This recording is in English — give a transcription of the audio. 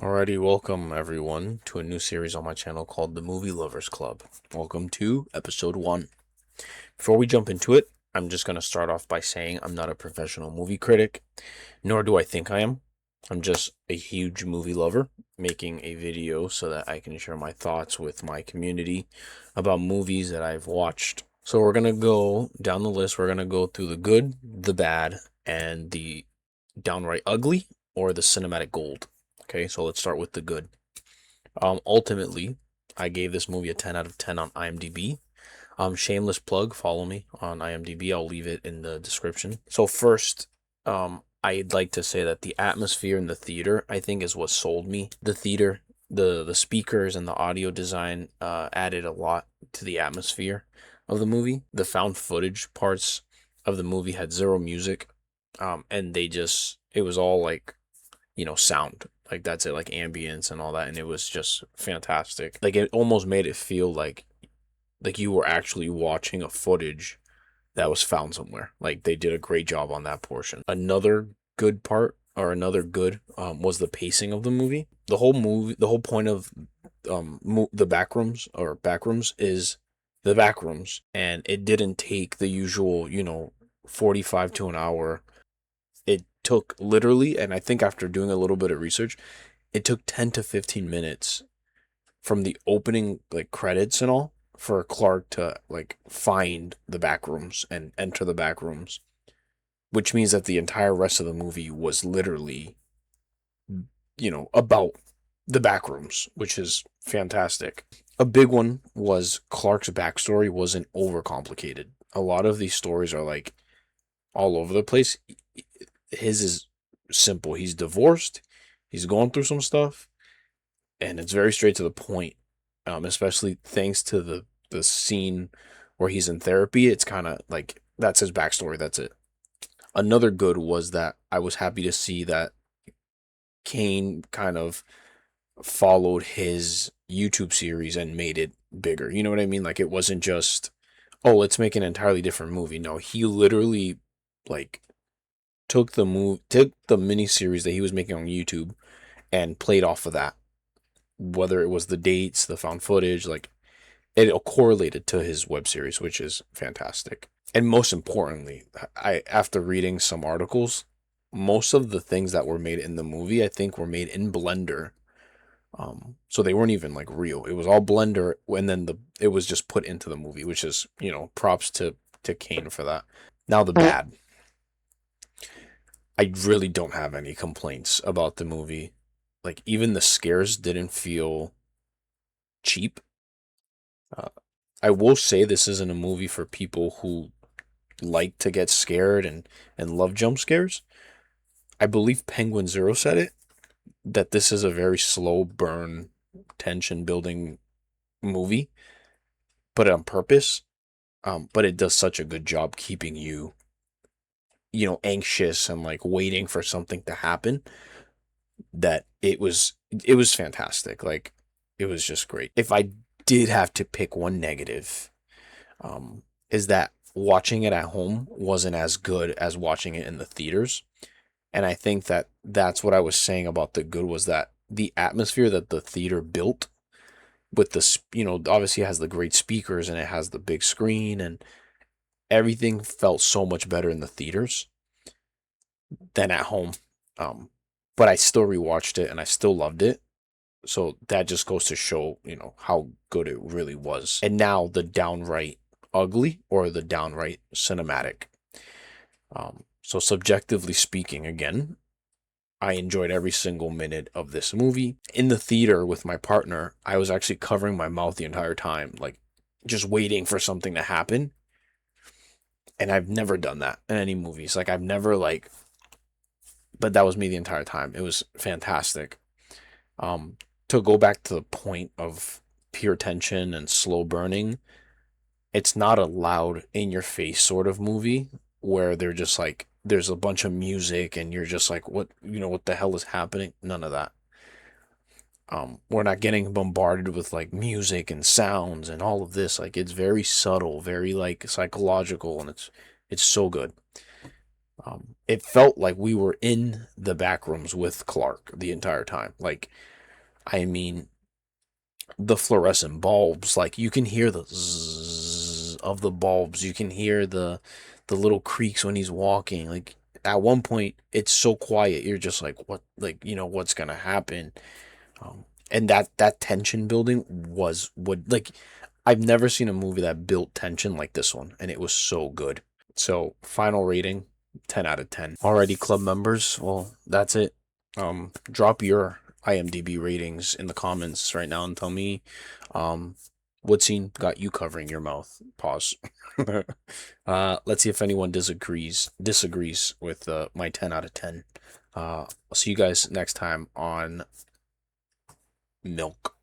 Alrighty, welcome everyone to a new series on my channel called The Movie Lovers Club. Welcome to episode 1. Before we jump into it, I'm just going to start off by saying I'm not a professional movie critic, nor do I think I am. I'm just a huge movie lover, making a video so that I can share my thoughts with my community about movies that I've watched. So we're going to go down the list. We're going to go through the good, the bad, and the downright ugly, or the cinematic gold. Okay, so let's start with the good. Ultimately, I gave this movie a 10 out of 10 on IMDB. Shameless plug, follow me on IMDB. I'll leave it in the description. So first, I'd like to say that the atmosphere in the theater, I think, is what sold me. The theater, the speakers and the audio design added a lot to the atmosphere of the movie. The found footage parts of the movie had zero music, and it was all like, sound. Like that's it, like ambience and all that, and it was just fantastic. Like it almost made it feel like you were actually watching a footage that was found somewhere. Like they did a great job on that portion. Another good part, or another good, was the pacing of the movie. The whole point of the Backrooms is the Backrooms, and it didn't take the usual 45 to an hour. It took literally, and I think after doing a little bit of research, it took 10 to 15 minutes from the opening like credits and all for Clark to like find the back rooms and enter the back rooms, which means that the entire rest of the movie was literally, about the back rooms, which is fantastic. A big one was Clark's backstory wasn't overcomplicated. A lot of these stories are like all over the place. His is simple. He's divorced. He's going through some stuff, and it's very straight to the point. Especially thanks to the scene where he's in therapy. It's kind of like that's his backstory. That's it. Another good was that I was happy to see that Kane kind of followed his YouTube series and made it bigger. You know what I mean? Like it wasn't just, oh, let's make an entirely different movie. No, he literally like took the mini series that he was making on YouTube and played off of that. Whether it was the dates, the found footage, like it correlated to his web series, which is fantastic. And most importantly, I after reading some articles, most of the things that were made in the movie, I think, were made in Blender. So they weren't even like real. It was all Blender, and then it was just put into the movie, which is props to Kane for that. Now the bad. I really don't have any complaints about the movie. Like even the scares didn't feel cheap. Uh, I will say this isn't a movie for people who like to get scared and love jump scares. I believe Penguin Zero said it, that this is a very slow burn, tension building movie, but on purpose. But it does such a good job keeping you, anxious and like waiting for something to happen, that it was fantastic. Like it was just great. If I did have to pick one negative, is that watching it at home wasn't as good as watching it in the theaters. And I think that that's what I was saying about the good, was that the atmosphere that the theater built with obviously it has the great speakers and it has the big screen, and everything felt so much better in the theaters than at home. But I still rewatched it and I still loved it. So that just goes to show, how good it really was. And now the downright ugly, or the downright cinematic. So subjectively speaking, again, I enjoyed every single minute of this movie. In the theater with my partner, I was actually covering my mouth the entire time, like just waiting for something to happen. And I've never done that in any movies. Like I've never but that was me the entire time. It was fantastic. To go back to the point of pure tension and slow burning, it's not a loud in your face sort of movie where they're just like there's a bunch of music and you're just like, what the hell is happening? None of that. We're not getting bombarded with like music and sounds and all of this. Like it's very subtle, very like psychological, and it's so good. It felt like we were in the back rooms with Clark the entire time. Like, I mean, the fluorescent bulbs, like you can hear the zzz of the bulbs. You can hear the little creaks when he's walking. Like at one point, it's so quiet. You're just like, what? Like, what's gonna happen? And that tension building was what like I've never seen a movie that built tension like this one, and it was so good. So final rating, 10 out of 10. Alrighty, club members. Well, that's it. Drop your IMDB ratings in the comments right now and tell me, um, what scene got you covering your mouth. Pause. Let's see if anyone disagrees with my 10 out of 10. I'll see you guys next time on Milk.